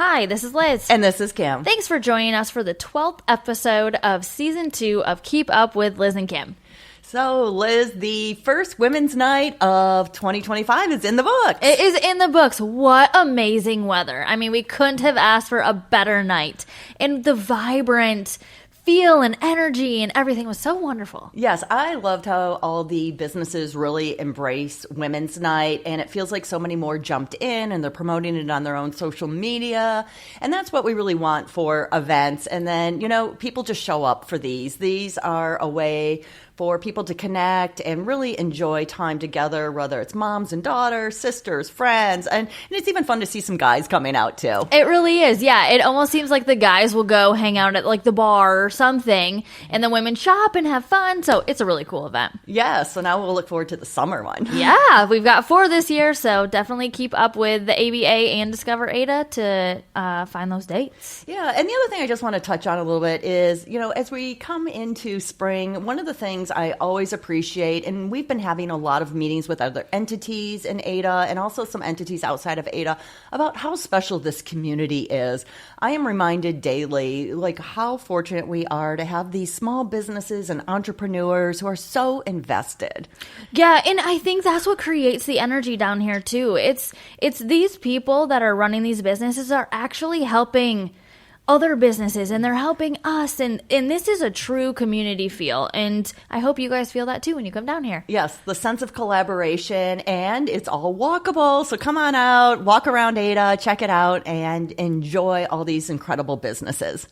Hi, this is Liz. And this is Kim. Thanks for joining us for the 12th episode of Season 2 of Keep Up with Liz and Kim. So, Liz, the first Women's Night of 2025 is in the books. It is in the books. What amazing weather. I mean, we couldn't have asked for a better night. And the vibrant feel and energy and everything was so wonderful. Yes, I loved how all the businesses really embrace Women's Night, and it feels like so many more jumped in and they're promoting it on their own social media. And that's what we really want for events. And then, people just show up for these. These are a way for people to connect and really enjoy time together, whether it's moms and daughters, sisters, friends, and it's even fun to see some guys coming out too. It really is, yeah. It almost seems like the guys will go hang out at like the bar or something, and the women shop and have fun, so it's a really cool event. Yeah, so now we'll look forward to the summer one. Yeah, we've got 4 this year, so definitely keep up with the ABA and Discover Ada to find those dates. Yeah, and the other thing I just want to touch on a little bit is, as we come into spring, one of the things I always appreciate, and we've been having a lot of meetings with other entities in Ada and also some entities outside of Ada about how special this community is. I am reminded daily, how fortunate we are to have these small businesses and entrepreneurs who are so invested. Yeah, and I think that's what creates the energy down here too. It's these people that are running these businesses are actually helping other businesses, and they're helping us, and this is a true community feel, and I hope you guys feel that too when you come down here. Yes, the sense of collaboration, and it's all walkable, so come on out, walk around Ada, check it out, and enjoy all these incredible businesses.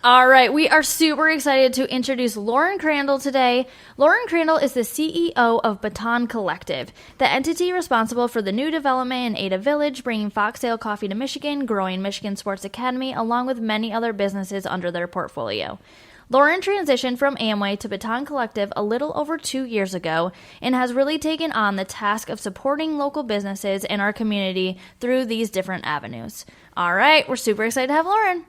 All right, we are super excited to introduce Loren Crandell today. Loren Crandell is the CEO of Baton Collective, the entity responsible for the new development in Ada Village, bringing Foxtail Coffee to Michigan, growing Michigan Sports Academy, along with many other businesses under their portfolio. Loren transitioned from Amway to Baton Collective a little over 2 years ago and has really taken on the task of supporting local businesses in our community through these different avenues. All right, we're super excited to have Loren.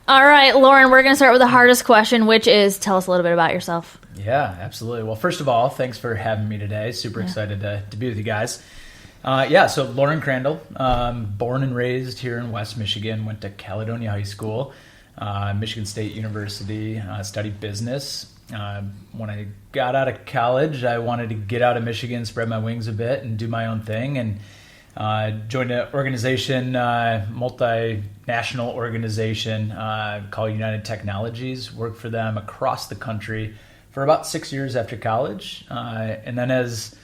All right, Loren, we're going to start with the hardest question, which is tell us a little bit about yourself. Yeah, absolutely. Well, first of all, thanks for having me today. Super excited to be with you guys. So Loren Crandell, born and raised here in West Michigan, went to Caledonia High School, Michigan State University, studied business. When I got out of college, I wanted to get out of Michigan, spread my wings a bit, and do my own thing, and joined an organization, multinational organization called United Technologies. Worked for them across the country for about 6 years after college. And then as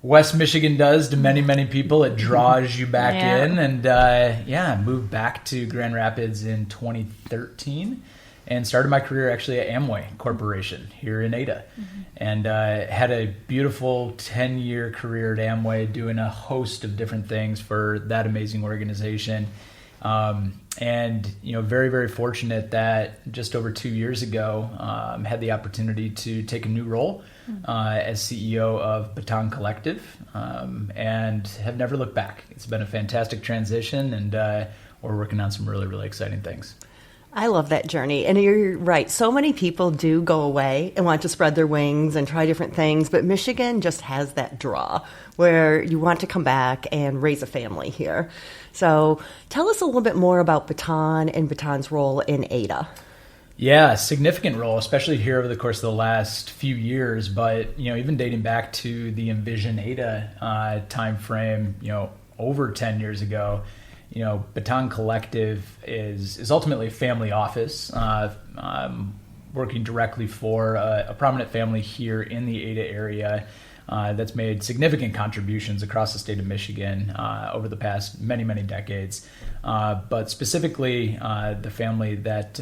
West Michigan does to many, many people, it draws you back in. And moved back to Grand Rapids in 2013 and started my career actually at Amway Corporation here in Ada. Mm-hmm. And had a beautiful 10-year career at Amway doing a host of different things for that amazing organization. Very, very fortunate that just over 2 years ago, had the opportunity to take a new role as CEO of Baton Collective, and have never looked back. It's been a fantastic transition, and we're working on some really, really exciting things. I love that journey. And you're right. So many people do go away and want to spread their wings and try different things. But Michigan just has that draw where you want to come back and raise a family here. So tell us a little bit more about Baton and Baton's role in Ada. Yeah, significant role, especially here over the course of the last few years. But, even dating back to the Envision Ada timeframe, over 10 years ago, Baton Collective is ultimately a family office, working directly for a prominent family here in the Ada area that's made significant contributions across the state of Michigan over the past many, many decades. But specifically, the family that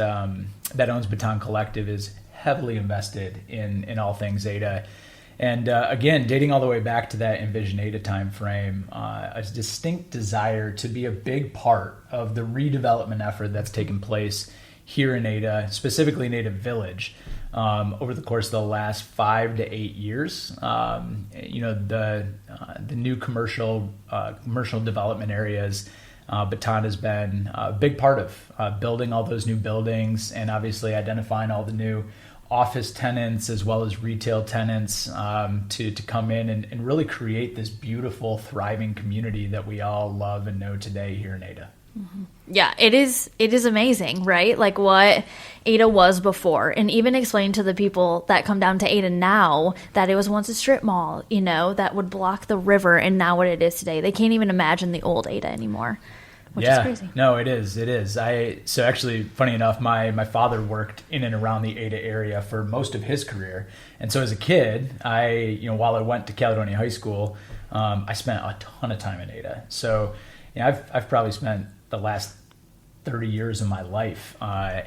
owns Baton Collective is heavily invested in all things Ada. And again, dating all the way back to that Envision Ada time frame, a distinct desire to be a big part of the redevelopment effort that's taken place here in Ada, specifically in Ada Village, over the course of the last 5 to 8 years. The new commercial development areas, Baton has been a big part of building all those new buildings and obviously identifying all the new office tenants as well as retail tenants to come in and really create this beautiful, thriving community that we all love and know today here in Ada. Yeah, it is amazing, right? Like what Ada was before, and even explain to the people that come down to Ada now that it was once a strip mall, that would block the river, and now what it is today. They can't even imagine the old Ada anymore, which is crazy. No, it is. So actually, funny enough, my father worked in and around the Ada area for most of his career. And so as a kid, while I went to Caledonia High School, I spent a ton of time in Ada. So I've probably spent the last 30 years of my life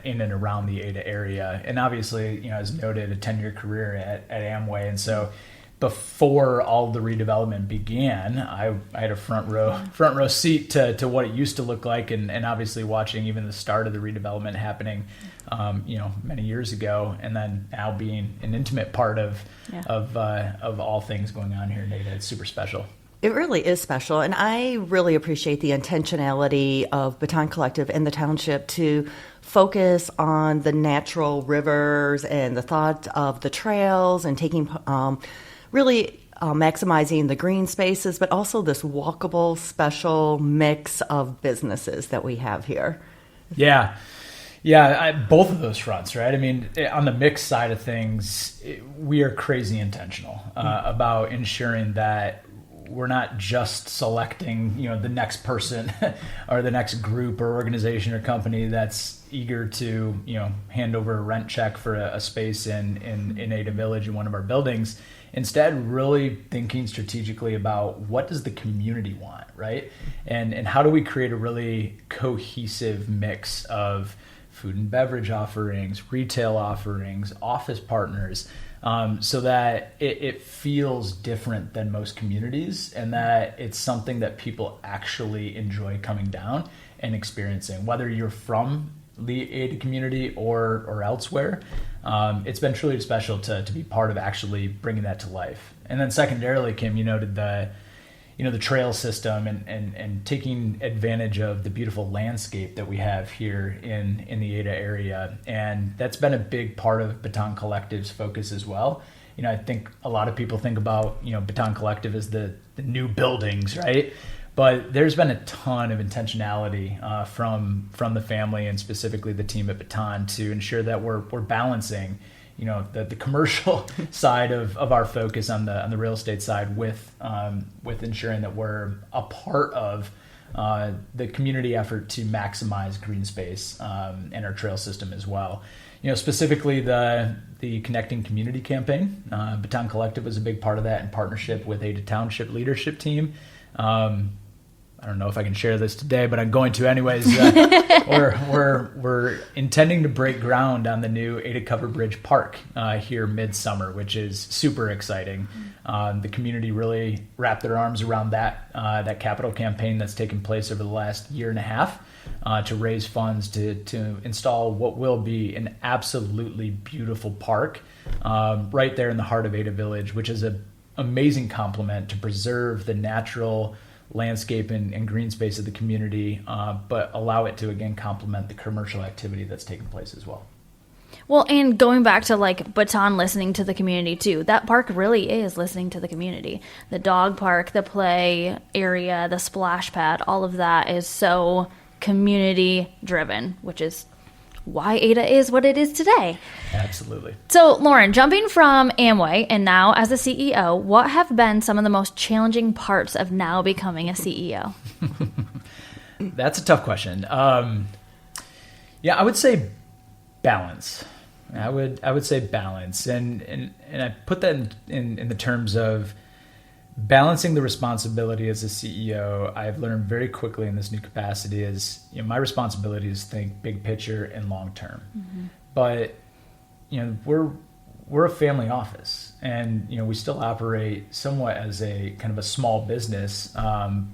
in and around the Ada area. And obviously, as noted, a 10-year career at Amway. And so before all the redevelopment began, I had a front row seat to what it used to look like, and obviously watching even the start of the redevelopment happening, many years ago, and then now being an intimate part of all things going on here in Ada. It's super special. It really is special, and I really appreciate the intentionality of Baton Collective and the township to focus on the natural rivers and the thought of the trails and taking maximizing the green spaces, but also this walkable, special mix of businesses that we have here. Yeah, both of those fronts, right? I mean, on the mix side of things, we are crazy intentional about ensuring that we're not just selecting, the next person or the next group or organization or company that's eager to, hand over a rent check for a space in Ada Village in one of our buildings. Instead, really thinking strategically about what does the community want, right? And how do we create a really cohesive mix of food and beverage offerings, retail offerings, office partners, so that it feels different than most communities, and that it's something that people actually enjoy coming down and experiencing, whether you're from the Ada community or elsewhere. It's been truly special to be part of actually bringing that to life. And then secondarily, Kim, you noted the trail system and taking advantage of the beautiful landscape that we have here in the Ada area. And that's been a big part of Baton Collective's focus as well. I think a lot of people think about, Baton Collective as the new buildings, right? But there's been a ton of intentionality from the family and specifically the team at Baton to ensure that we're balancing, the commercial side of our focus on the real estate side with ensuring that we're a part of the community effort to maximize green space and our trail system as well. Specifically the Connecting Community campaign. Baton Collective was a big part of that in partnership with Ada Township leadership team. I don't know if I can share this today, but I'm going to anyways. We're intending to break ground on the new Ada Cover Bridge Park here midsummer, which is super exciting. The community really wrapped their arms around that capital campaign that's taken place over the last year and a half to raise funds to install what will be an absolutely beautiful park right there in the heart of Ada Village, which is an amazing complement to preserve the natural landscape and green space of the community, but allow it to, again, complement the commercial activity that's taking place as well. Well, and going back to Baton listening to the community too, that park really is listening to the community. The dog park, the play area, the splash pad, all of that is so community driven, which is why Ada is what it is today. Absolutely. So, Loren, jumping from Amway and now as a CEO, what have been some of the most challenging parts of now becoming a CEO? That's a tough question. I would say balance. I would say balance, and I put that in the terms of balancing the responsibility as a CEO. I've learned very quickly in this new capacity is my responsibility is to think big picture and long term. Mm-hmm. But we're a family office, and we still operate somewhat as a kind of a small business,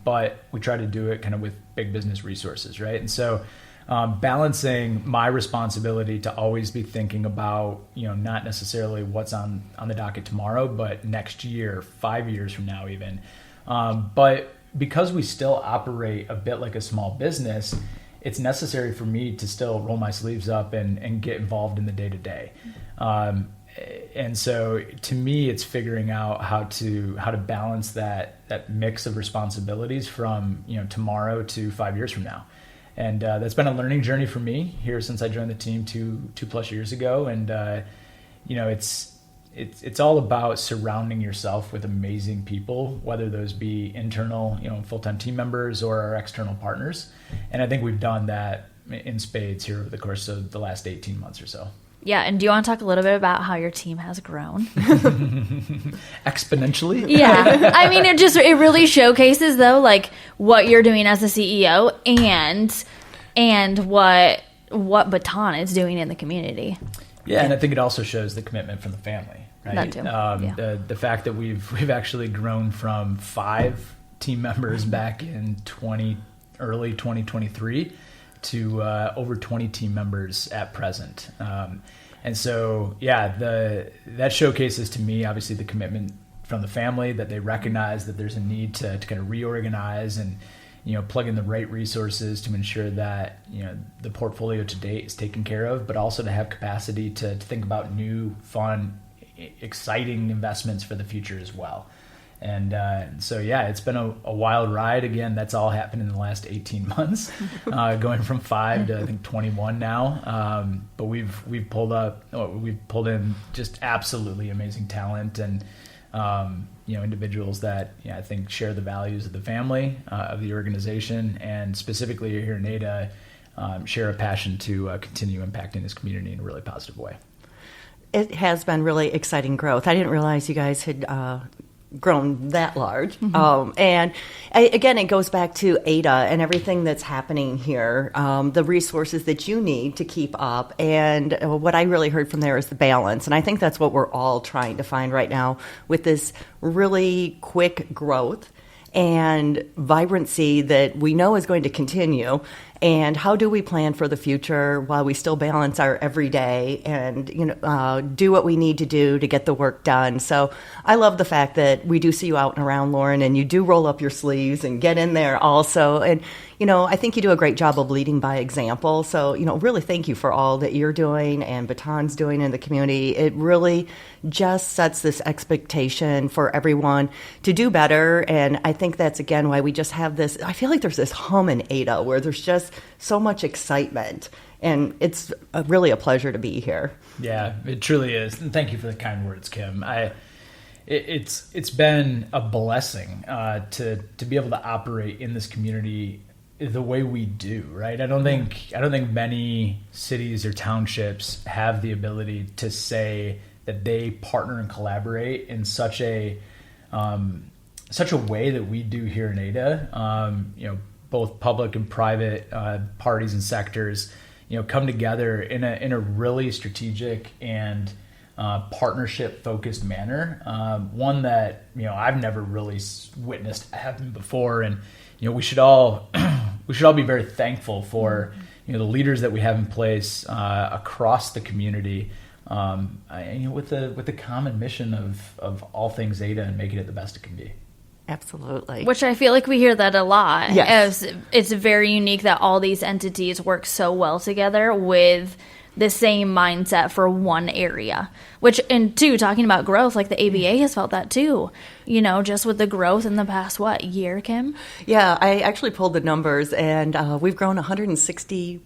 but we try to do it kind of with big business resources, right? And so balancing my responsibility to always be thinking about, not necessarily what's on the docket tomorrow, but next year, 5 years from now even. But because we still operate a bit like a small business, it's necessary for me to still roll my sleeves up and get involved in the day-to-day. And so to me, it's figuring out how to balance that mix of responsibilities from, tomorrow to 5 years from now. And that's been a learning journey for me here since I joined the team two plus years ago. And, it's all about surrounding yourself with amazing people, whether those be internal, full-time team members or our external partners. And I think we've done that in spades here over the course of the last 18 months or so. Yeah, and do you want to talk a little bit about how your team has grown? Exponentially? Yeah. I mean, it really showcases, though, like, what you're doing as a CEO and what Baton is doing in the community. Yeah, and I think it also shows the commitment from the family, right? That too. The fact that we've actually grown from 5 team members back in early 2023 to over 20 team members at present. And so, that showcases to me, obviously, the commitment from the family, that they recognize that there's a need to kind of reorganize and, plug in the right resources to ensure that, the portfolio to date is taken care of, but also to have capacity to think about new, fun, exciting investments for the future as well. And so, it's been a wild ride. Again, that's all happened in the last 18 months, going from 5 to I think 21 now. But we've pulled in just absolutely amazing talent and individuals that I think share the values of the family, of the organization, and specifically here in Ada, share a passion to continue impacting this community in a really positive way. It has been really exciting growth. I didn't realize you guys had grown that large. And again, it goes back to Ada and everything that's happening here, the resources that you need to keep up. And what I really heard from there is the balance. And I think that's what we're all trying to find right now with this really quick growth and vibrancy that we know is going to continue. And how do we plan for the future while we still balance our everyday and do what we need to do to get the work done? So I love the fact that we do see you out and around, Loren, and you do roll up your sleeves and get in there also. And I think you do a great job of leading by example. So really thank you for all that you're doing and Baton's doing in the community. It really just sets this expectation for everyone to do better. And I think that's again why we just have this. I feel like there's this hum in Ada where there's just so much excitement, and it's really a pleasure to be here. Yeah, it truly is. And thank you for the kind words, Kim. It's been a blessing to be able to operate in this community the way we do, right? I don't think many cities or townships have the ability to say that they partner and collaborate in such a way that we do here in Ada. Both public and private parties and sectors, come together in a really strategic and partnership focused manner. One that I've never really witnessed happen before, and we should all be very thankful for the leaders that we have in place across the community, with the common mission of all things Ada and making it the best it can be. Absolutely. Which I feel like we hear that a lot. Yes. As it's very unique that all these entities work so well together with the same mindset for one area. Which, and two, talking about growth, like the ABA has felt that too. Just with the growth in the past, year, Kim? Yeah, I actually pulled the numbers, and we've grown 160%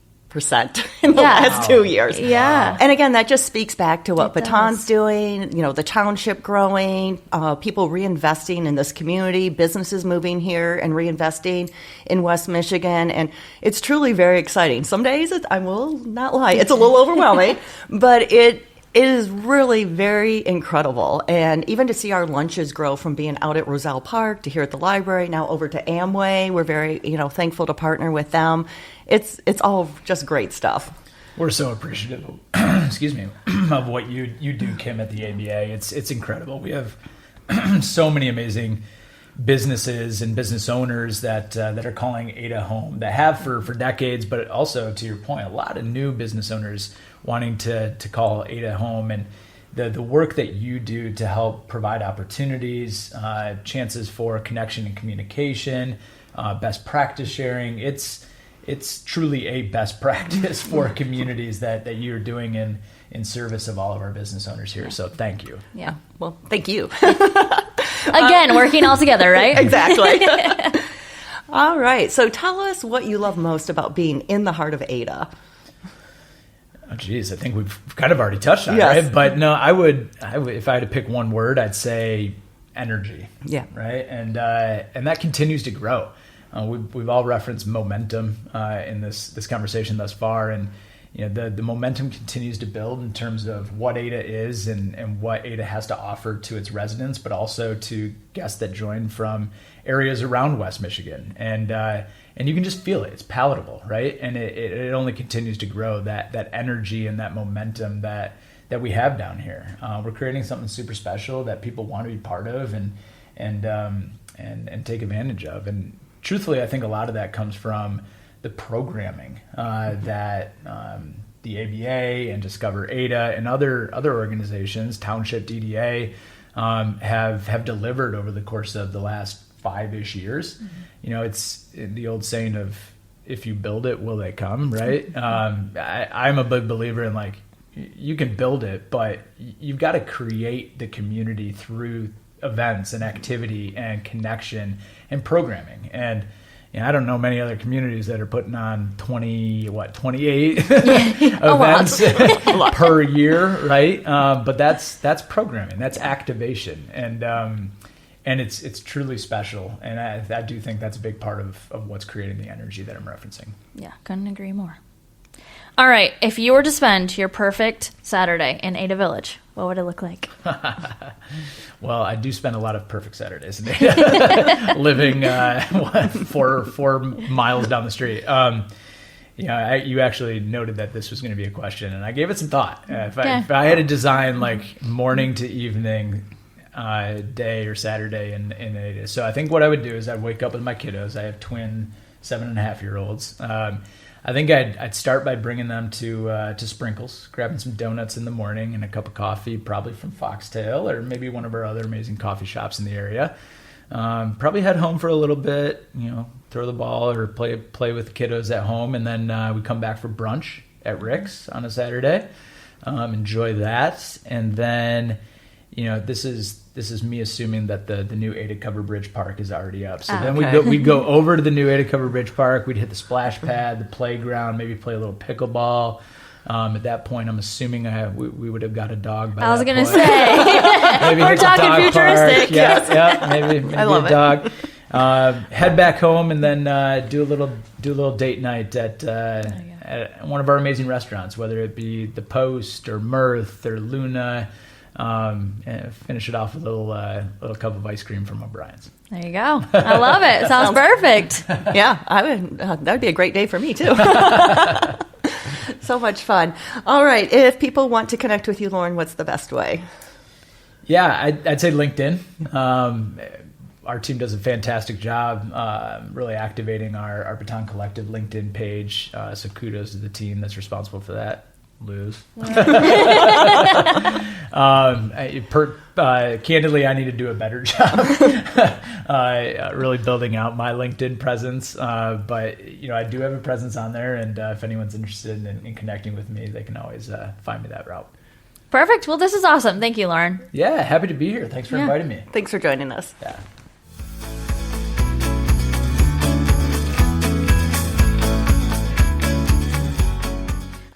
in the last 2 years. Yeah. And again, that just speaks back to what Baton's doing, the township growing, people reinvesting in this community, businesses moving here and reinvesting in West Michigan. And it's truly very exciting. Some days, I will not lie, it's a little overwhelming, but it is really very incredible. And even to see our lunches grow from being out at Roselle Park to here at the library, now over to Amway, we're very, thankful to partner with them. It's all just great stuff. We're so appreciative, excuse me, of what you do, Kim, at the ABA. It's incredible. We have so many amazing businesses and business owners that are calling Ada home, that have for decades, but also, to your point, a lot of new business owners wanting to call Ada home. And the work that you do to help provide opportunities, chances for connection and communication, best practice sharing, it's it's truly a best practice for communities that you're doing in service of all of our business owners here. So thank you. Yeah. Well, thank you. Again, working all together, right? Exactly. All right. So tell us what you love most about being in the heart of Ada. Oh, geez, I think we've kind of already touched on it, Yes. right? But no, I would, if I had to pick one word, I'd say energy. Yeah. Right. And that continues to grow. We've all referenced momentum in this conversation thus far, and the momentum continues to build in terms of what Ada is and what Ada has to offer to its residents, but also to guests that join from areas around West Michigan. And you can just feel it. It's palatable, right? And it only continues to grow, that energy and that momentum that we have down here. We're creating something super special that people want to be part of and take advantage of. And truthfully, I think a lot of that comes from the programming that the ABA and Discover Ada and other organizations, Township DDA, have delivered over the course of the last 5-ish years. Mm-hmm. It's the old saying of, if you build it, will they come, right? I'm a big believer in, like, you can build it, but you've got to create the community through events and activity and connection and programming. And I don't know many other communities that are putting on 28 events per year, right? But that's programming, that's activation, and it's truly special. And I do think that's a big part of what's creating the energy that I'm referencing. Yeah, couldn't agree more. All right, if you were to spend your perfect Saturday in Ada Village, what would it look like? Well, I do spend a lot of perfect Saturdays in Ada, living 4 miles down the street. You actually noted that this was going to be a question, and I gave it some thought. If I had to design like morning to evening day or Saturday in Ada, so I think what I would do is I'd wake up with my kiddos. I have twin 7.5-year-olds. I think I'd start by bringing them to Sprinkles, grabbing some donuts in the morning and a cup of coffee, probably from Foxtail or maybe one of our other amazing coffee shops in the area. Probably head home for a little bit, throw the ball or play with the kiddos at home, and then we come back for brunch at Rick's on a Saturday. Enjoy that, and then this is me assuming that the new Ada Cover Bridge Park is already up. So then we'd go over to the new Ada Cover Bridge Park. We'd hit the splash pad, the playground, maybe play a little pickleball. At that point, I'm assuming we would have got a dog by that point. I was going to say. Maybe we're talking futuristic. Yeah, maybe I love a dog. Head back home and then do a little date night at one of our amazing restaurants, whether it be The Post or Mirth or Luna. And finish it off with a little cup of ice cream from O'Brien's. There you go. I love it. Sounds perfect. Yeah, I would. That would be a great day for me too. So much fun. All right, if people want to connect with you, Loren, what's the best way? Yeah, I'd say LinkedIn. Our team does a fantastic job really activating our Baton Collective LinkedIn page. So kudos to the team that's responsible for that. Lose. Candidly, I need to do a better job really building out my LinkedIn presence. But I do have a presence on there, and if anyone's interested in connecting with me, they can always find me that route. Perfect. Well, this is awesome. Thank you, Loren. Yeah, happy to be here. Thanks for inviting me. Thanks for joining us. Yeah.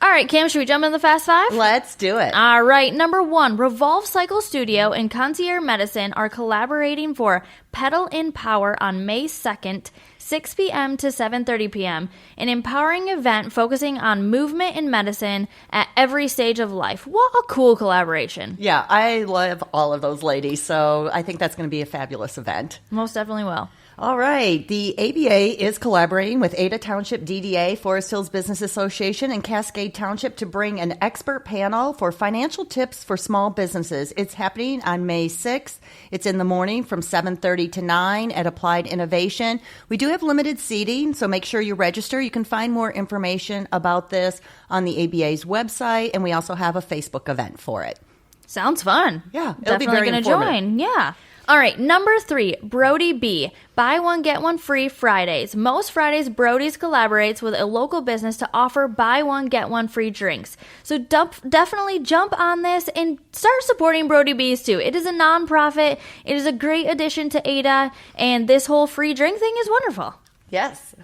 All right, Cam, should we jump into the Fast Five? Let's do it. All right, number 1, Revolve Cycle Studio and Concierge Medicine are collaborating for Pedal in Power on May 2nd, 6 p.m. to 7:30 p.m., an empowering event focusing on movement in medicine at every stage of life. What a cool collaboration. Yeah, I love all of those ladies, so I think that's going to be a fabulous event. Most definitely will. All right. The ABA is collaborating with Ada Township DDA, Forest Hills Business Association, and Cascade Township to bring an expert panel for financial tips for small businesses. It's happening on May 6th. It's in the morning from 7:30 to 9 at Applied Innovation. We do have limited seating, so make sure you register. You can find more information about this on the ABA's website, and we also have a Facebook event for it. Sounds fun. Yeah, it'll be definitely very going to informative. join. Yeah. All right, number 3, Brody B. Buy one, get one free Fridays. Most Fridays, Brody's collaborates with a local business to offer buy one, get one free drinks. So definitely jump on this and start supporting Brody B's too. It is a nonprofit. It is a great addition to Ada, and this whole free drink thing is wonderful. Yes.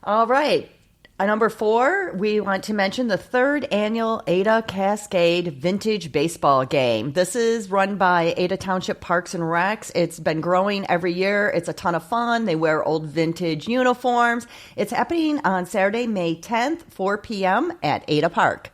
All right. Number 4, we want to mention the 3rd annual Ada Cascade Vintage Baseball Game. This is run by Ada Township Parks and Recs. It's been growing every year. It's a ton of fun. They wear old vintage uniforms. It's happening on Saturday, May 10th, 4 p.m. at Ada Park.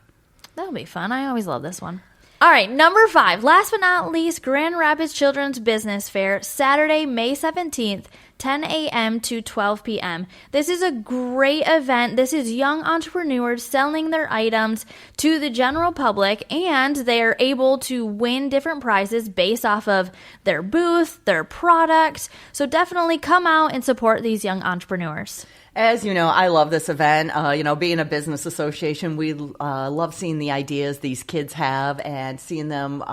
That'll be fun. I always love this one. All right, number 5, last but not least, Grand Rapids Children's Business Fair, Saturday, May 17th, 10 a.m. to 12 p.m. This is a great event. This is young entrepreneurs selling their items to the general public, and they are able to win different prizes based off of their booth, their product. So definitely come out and support these young entrepreneurs. As you know, I love this event. Being a business association, we love seeing the ideas these kids have and seeing them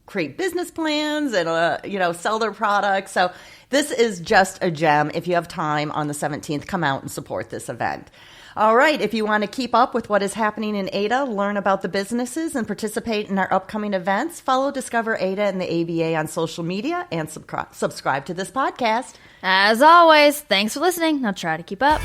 create business plans and, sell their products. So this is just a gem. If you have time on the 17th, come out and support this event. All right. If you want to keep up with what is happening in Ada, learn about the businesses, and participate in our upcoming events, follow Discover Ada and the ABA on social media and subscribe to this podcast. As always, thanks for listening. Now try to keep up.